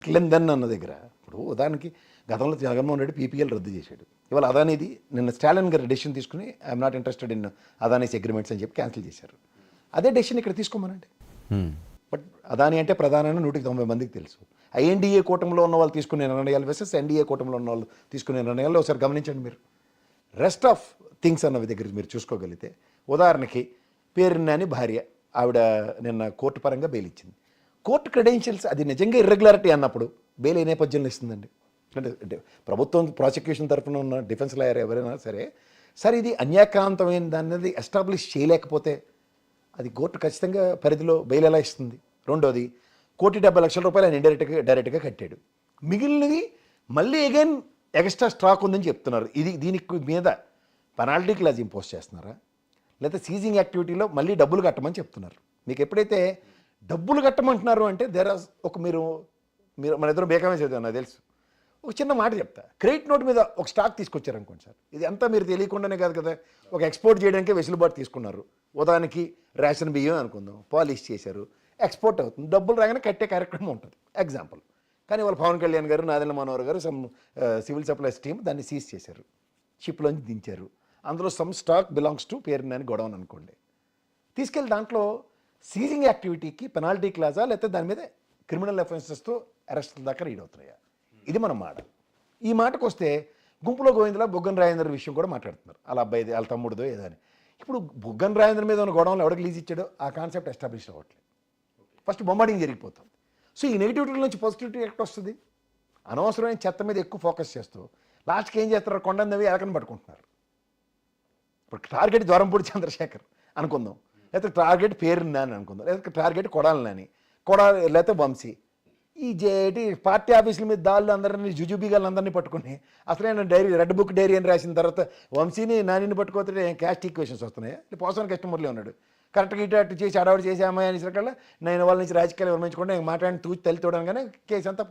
Then అన్న దగ్గర ఇప్పుడు ఉదాహరణకి గతంలో జగన్మోహన్ రెడ్డి పీపీఎల్ రద్దు చేశాడు. ఇవాళ అదానిది నిన్న స్టాలిన్ గారు డెసిషన్ తీసుకుని I'm not interested in Adanis agreements అని చెప్పి క్యాన్సిల్ చేశారు. అదే డెసిషన్ ఇక్కడ తీసుకోమనండి. బట్ అదాని అంటే ప్రధానంగా 190 మందికి తెలుసు. ఐఎన్డీఏ కూటమిలో ఉన్న వాళ్ళు తీసుకునే నిర్ణయాలు వర్సెస్ ఎన్డీఏ కూటమిలో ఉన్న వాళ్ళు తీసుకునే నిర్ణయాలు ఒకసారి గమనించండి మీరు. రెస్ట్ ఆఫ్ థింగ్స్ అన్నవి దగ్గర మీరు చూసుకోగలిగితే ఉదాహరణకి పేరున్నాని భార్య ఆవిడ నిన్న కోర్టు పరంగా బెయిల్ ఇచ్చింది. కోర్టు క్రెడెన్షియల్స్ అది నిజంగా ఇర్రెగ్యులారిటీ అన్నప్పుడు బెయిల్ ఏ నేపథ్యంలో ఇస్తుందండి? అంటే ప్రభుత్వం ప్రాసిక్యూషన్ తరఫున ఉన్న డిఫెన్స్ లాయర్ ఎవరైనా సరే సరే ఇది అన్యాక్రాంతమైనది అన్నది ఎస్టాబ్లిష్ చేయలేకపోతే అది కోర్టు ఖచ్చితంగా పరిధిలో బెయిల్ ఎలా ఇస్తుంది? రెండోది, ₹1,70,00,000 ఆయన డైరెక్ట్గా కట్టాడు. మిగిలినవి మళ్ళీ అగైన్ ఎక్స్ట్రా స్టాక్ ఉందని చెప్తున్నారు. దీనికి మీద పెనాల్టీ క్లాజ్ ఇంపోజ్ చేస్తున్నారా, లేదా సీజింగ్ యాక్టివిటీలో మళ్ళీ డబ్బులు కట్టమని చెప్తున్నారు? మీకు ఎప్పుడైతే డబ్బులు కట్టమంటున్నారు అంటే మీరు మన ఇద్దరు బేకమే చదివారు నాకు తెలుసు. ఒక చిన్న మాట చెప్తా, క్రెడిట్ నోట్ మీద ఒక స్టాక్ తీసుకొచ్చారనుకోండి సార్, ఇది అంతా మీరు తెలియకుండానే కాదు కదా, ఒక ఎక్స్పోర్ట్ చేయడానికి వెసులుబాటు తీసుకున్నారు. ఉదాహరణకి రేషన్ బియ్యం అనుకుందాం, పాలిష్ చేశారు, ఎక్స్పోర్ట్ అవుతుంది, డబ్బులు రాగానే కట్టే కార్యక్రమం ఉంటుంది ఎగ్జాంపుల్. కానీ వాళ్ళు పవన్ కళ్యాణ్ గారు, నాదెండ్ల మనోహర్ గారు సివిల్ సప్లైస్ టీమ్ దాన్ని సీజ్ చేశారు, షిప్లోంచి దించారు. అందులో సమ్ స్టాక్ బిలాంగ్స్ టు పేరున్నాని గొడవని అనుకోండి, తీసుకెళ్ళి దాంట్లో సీజింగ్ యాక్టివిటీకి పెనాల్టీ క్లాజా లేకపోతే దాని మీద క్రిమినల్ అఫెన్సెస్తో అరెస్ట్ దాకా రీడ్ అవుతున్నాయా? ఇది మన మాట. ఈ మాటకు వస్తే గుంపులో గోవిందలా బుగ్గన రాజేంద్ర విషయం కూడా మాట్లాడుతున్నారు, వాళ్ళ అబ్బాయిది వాళ్ళ తమ్ముడిదో ఏదో అని. ఇప్పుడు బుగ్గన రాజేంద్ర మీద ఉన్న గొడవలు ఎవరికి లీజ్ ఇచ్చాడో ఆ కాన్సెప్ట్ ఎస్టాబ్లిష్ అవ్వట్లేదు. ఫస్ట్ బొమ్మాడింగ్ జరిగిపోతుంది. సో ఈ నెగిటివిటీ నుంచి పాజిటివిటీ ఎక్కడ వస్తుంది? అనవసరమైన చెత్త మీద ఎక్కువ ఫోకస్ చేస్తూ లాస్ట్కి ఏం చేస్తారు, కొండన్నవి ఎలకని పట్టుకుంటున్నారు. ఇప్పుడు టార్గెట్ ద్వారంపూడి చంద్రశేఖర్ అనుకుందాం, లేకపోతే టార్గెట్ పేరున్నాని అనుకుందాం, లేకపోతే టార్గెట్ కొడాలని లేకపోతే వంశీ. ఈ పార్టీ ఆఫీసుల మీద దాళ్ళు అందరినీ జుజుబీగాళ్ళందరినీ పట్టుకుని అసలైన డైరీ రెడ్ బుక్ డైరీ అని రాసిన తర్వాత వంశీని నానిని పట్టుకోతే క్యాస్ట్ ఈక్వేషన్స్ వస్తున్నాయి. పోసానికి కస్టమర్లే ఉన్నాడు, కరెక్ట్గా ఇటు అటు చేసి అడవాడు చేసి అమ్మాయి అనేసరికల్లా నేను వాళ్ళ నుంచి రాజకీయాలు విరమించుకుంటే మాట్లాడిన తూచి తల్లి చూడగానే కేసు అంతా